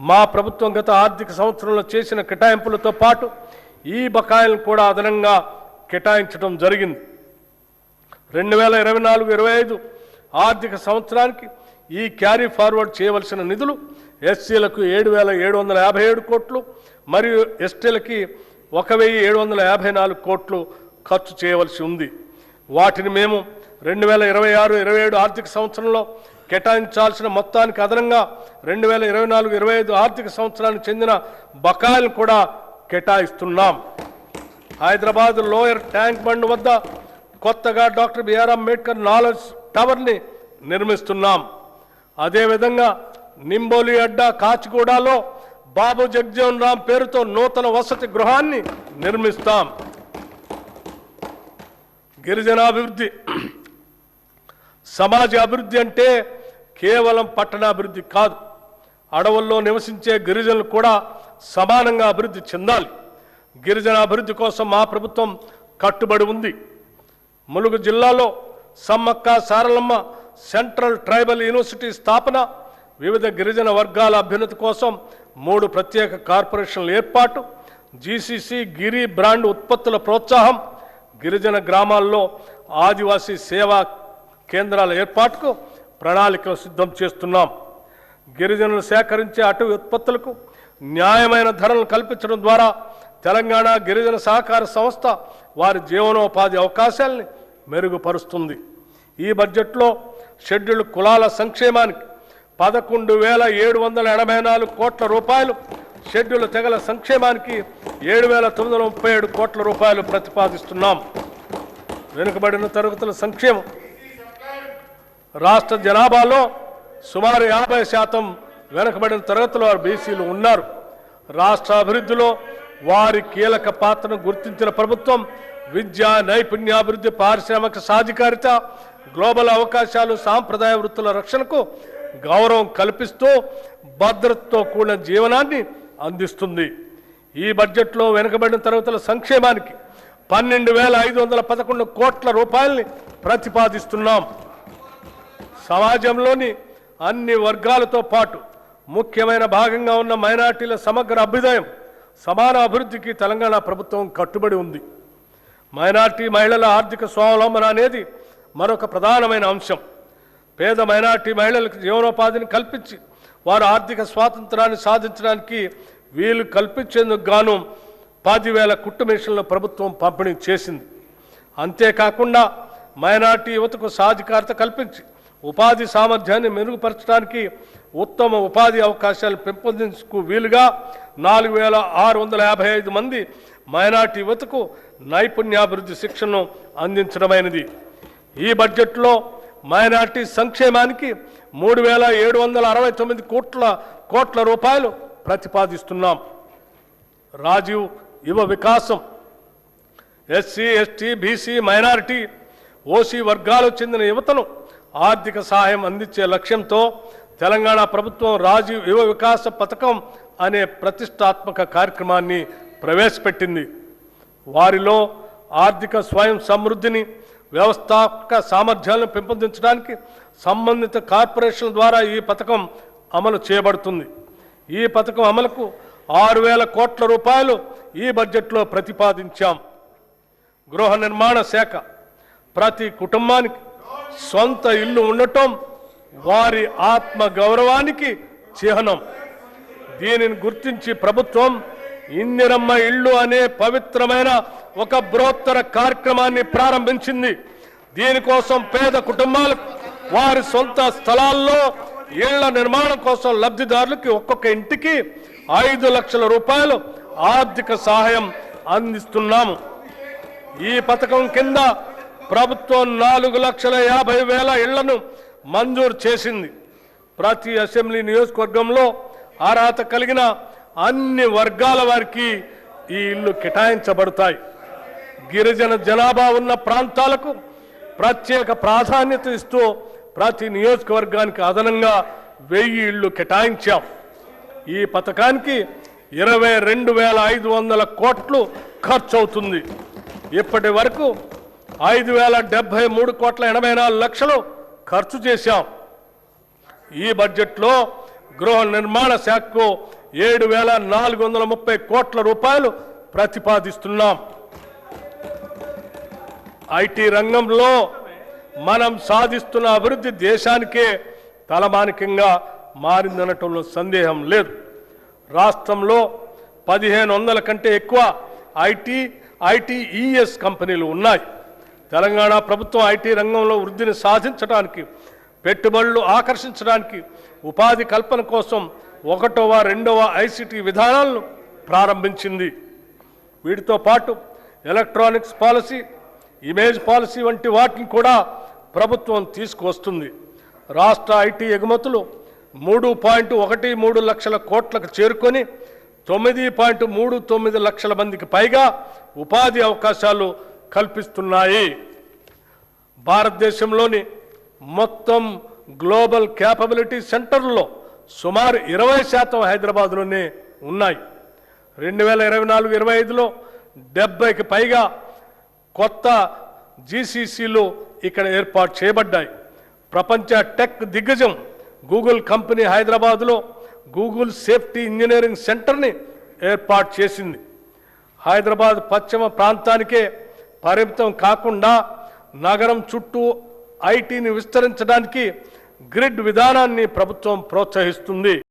మా ప్రభుత్వం గత ఆర్థిక సంవత్సరంలో చేసిన కేటాయింపులతో పాటు ఈ బకాయిలను కూడా అదనంగా కేటాయించడం జరిగింది. 2024-25 ఆర్థిక సంవత్సరానికి ఈ క్యారీ ఫార్వర్డ్ చేయవలసిన నిధులు ఎస్సీలకు 7,757 కోట్లు మరియు ఎస్టీలకి 1,754 కోట్లు ఖర్చు చేయవలసి ఉంది. వాటిని మేము 2026-27 ఆర్థిక సంవత్సరంలో కేటాయించాల్సిన మొత్తానికి అదనంగా 2024-25 ఆర్థిక సంవత్సరానికి చెందిన బకాయిలను కూడా కేటాయిస్తున్నాం. హైదరాబాద్ లోయర్ ట్యాంక్ బండ్ వద్ద కొత్తగా డాక్టర్ బిఆర్ అంబేద్కర్ నాలెడ్జ్ టవర్ని నిర్మిస్తున్నాం. అదేవిధంగా నింబోలి అడ్డా కాచిగూడలో బాబు జగ్జీవన్ రామ్ పేరుతో నూతన వసతి గృహాన్ని నిర్మిస్తాం. గిరిజనాభివృద్ధి సమాజ అభివృద్ధి అంటే కేవలం పట్టణాభివృద్ధి కాదు. అడవుల్లో నివసించే గిరిజనులు కూడా సమానంగా అభివృద్ధి చెందాలి. గిరిజన అభివృద్ధి కోసం మా ప్రభుత్వం కట్టుబడి ఉంది. ములుగు జిల్లాలో Sammakka Saralamma central tribal university స్థాపన, వివిధ గిరిజన వర్గాల అభ్యున్నతి కోసం 3 ప్రత్యేక కార్పొరేషన్ల ఏర్పాటు, జీసీసీ గిరి బ్రాండ్ ఉత్పత్తుల ప్రోత్సాహం, గిరిజన గ్రామాల్లో ఆదివాసీ సేవా కేంద్రాల ఏర్పాటుకు ప్రణాళికలు సిద్ధం చేస్తున్నాం. గిరిజనులు సేకరించే అటవీ ఉత్పత్తులకు న్యాయమైన ధరలను కల్పించడం ద్వారా తెలంగాణ గిరిజన సహకార సంస్థ వారి జీవనోపాధి అవకాశాలని మెరుగుపరుస్తుంది. ఈ బడ్జెట్లో షెడ్యూల్డ్ కులాల సంక్షేమానికి 11,784 కోట్ల రూపాయలు, షెడ్యూల్ తెగల సంక్షేమానికి 7,937 కోట్ల రూపాయలు ప్రతిపాదిస్తున్నాం. వెనుకబడిన తరగతుల సంక్షేమం రాష్ట్ర జనాభాలో సుమారు 50% వెనుకబడిన తరగతుల వారు బీసీలు ఉన్నారు. రాష్ట్ర అభివృద్ధిలో వారి కీలక పాత్రను గుర్తించిన ప్రభుత్వం విద్య, నైపుణ్యాభివృద్ధి, పారిశ్రామిక సాధికారిత, గ్లోబల్ అవకాశాలు, సాంప్రదాయ వృత్తుల రక్షణకు గౌరవం కల్పిస్తూ భద్రతతో కూడిన జీవనాన్ని అందిస్తుంది. ఈ బడ్జెట్లో వెనుకబడిన తరగతుల సంక్షేమానికి 12,511 కోట్ల రూపాయలని ప్రతిపాదిస్తున్నాం. సమాజంలోని అన్ని వర్గాలతో పాటు ముఖ్యమైన భాగంగా ఉన్న మైనార్టీల సమగ్ర అభ్యుదయం, సమాన అభివృద్ధికి తెలంగాణ ప్రభుత్వం కట్టుబడి ఉంది. మైనార్టీ మహిళల ఆర్థిక స్వావలంబన అనేది మరొక ప్రధానమైన అంశం. పేద మైనార్టీ మహిళలకు జీవనోపాధిని కల్పించి వారు ఆర్థిక స్వాతంత్రాన్ని సాధించడానికి వీలు కల్పించేందుకు గాను 10,000 కుట్టు మిషన్ల ప్రభుత్వం పంపిణీ చేసింది. అంతేకాకుండా మైనార్టీ యువతకు సాధికారత కల్పించి ఉపాధి సామర్థ్యాన్ని మెరుగుపరచడానికి ఉత్తమ ఉపాధి అవకాశాలు పెంపొందించుకు వీలుగా 4,655 మంది మైనార్టీ యువతకు నైపుణ్యాభివృద్ధి శిక్షణను అందించడమైనది. ఈ బడ్జెట్లో మైనార్టీ సంక్షేమానికి 3,769 కోట్ల రూపాయలు ప్రతిపాదిస్తున్నాం. రాజీవ్ యువ వికాసం SC, ST, BC, minority, OC వర్గాలకు చెందిన యువతను ఆర్థిక సహాయం అందించే లక్ష్యంతో తెలంగాణ ప్రభుత్వం రాజీవ్ యువ వికాస పథకం అనే ప్రతిష్టాత్మక కార్యక్రమాన్ని ప్రవేశపెట్టింది. వారిలో ఆర్థిక స్వయం సమృద్ధిని, వ్యవస్థాపక సామర్థ్యాలను పెంపొందించడానికి సంబంధిత కార్పొరేషన్ల ద్వారా ఈ పథకం అమలు చేయబడుతుంది. ఈ పథకం అమలుకు 6,000 కోట్ల రూపాయలు ఈ బడ్జెట్లో ప్రతిపాదించాం. గృహ నిర్మాణ శాఖ ప్రతి కుటుంబానికి సొంత ఇల్లు ఉండటం వారి ఆత్మ గౌరవానికి చిహ్నం. దీనిని గుర్తించి ప్రభుత్వం ఇందిరమ్మ ఇళ్ళు అనే పవిత్రమైన ఒక బృహత్తర కార్యక్రమాన్ని ప్రారంభించింది. దీనికోసం పేద కుటుంబాలకు వారి సొంత స్థలాల్లో ఇళ్ల నిర్మాణం కోసం లబ్ధిదారులకి ఒక్కొక్క ఇంటికి 5 లక్షల రూపాయలు ఆర్థిక సహాయం అందిస్తున్నాము. ఈ పథకం కింద ప్రభుత్వం 4,50,000 ఇళ్లను మంజూరు చేసింది. ప్రతి అసెంబ్లీ నియోజకవర్గంలో అర్హత కలిగిన అన్ని వర్గాల వారికి ఈ ఇళ్లు కేటాయించబడతాయి. గిరిజన జనాభా ఉన్న ప్రాంతాలకు ప్రత్యేక ప్రాధాన్యత ఇస్తూ ప్రతి నియోజకవర్గానికి అదనంగా 1000 ఇళ్లు కేటాయించాం. ఈ పథకానికి 22,500 కోట్లు ఖర్చు అవుతుంది. ఇప్పటి వరకు 5,073 కోట్ల 84 లక్షలు ఖర్చు చేశాం. ఈ బడ్జెట్లో గృహ నిర్మాణ శాఖకు 7,430 కోట్ల రూపాయలు ప్రతిపాదిస్తున్నాం. ఐటీ రంగంలో మనం సాధిస్తున్న అభివృద్ధి దేశానికే తలమానికంగా మారిందనటంలో సందేహం లేదు. రాష్ట్రంలో 1,500 కంటే ఎక్కువ ఐటీఈఎస్ కంపెనీలు ఉన్నాయి. తెలంగాణ ప్రభుత్వం ఐటీ రంగంలో వృద్ధిని సాధించడానికి, పెట్టుబడులు ఆకర్షించడానికి, ఉపాధి కల్పన కోసం 1వ, 2వ ఐసిటి విధానాలను ప్రారంభించింది. వీటితో పాటు ఎలక్ట్రానిక్స్ పాలసీ, ఇమేజ్ పాలసీ వంటి వాటిని కూడా ప్రభుత్వం తీసుకువస్తుంది. రాష్ట్ర ఐటీ ఎగుమతులు 3.13 లక్షల కోట్లకు చేరుకొని 9.39 లక్షల మందికి పైగా ఉపాధి అవకాశాలు కల్పిస్తున్నాయి. భారతదేశంలోని మొత్తం గ్లోబల్ క్యాపబిలిటీ సెంటర్లలో సుమారు 20% హైదరాబాద్లోనే ఉన్నాయి. 2024-25లో 70కి పైగా కొత్త జీసీసీలు ఇక్కడ ఏర్పాటు చేయబడ్డాయి. ప్రపంచ టెక్ దిగ్గజం గూగుల్ కంపెనీ హైదరాబాద్లో గూగుల్ సేఫ్టీ ఇంజనీరింగ్ సెంటర్ని ఏర్పాటు చేసింది. హైదరాబాద్ పశ్చిమ ప్రాంతానికే పరిమితం కాకుండా నగరం చుట్టూ ఐటీని విస్తరించడానికి గ్రిడ్ విధానాన్ని ప్రభుత్వం ప్రోత్సహిస్తుంది.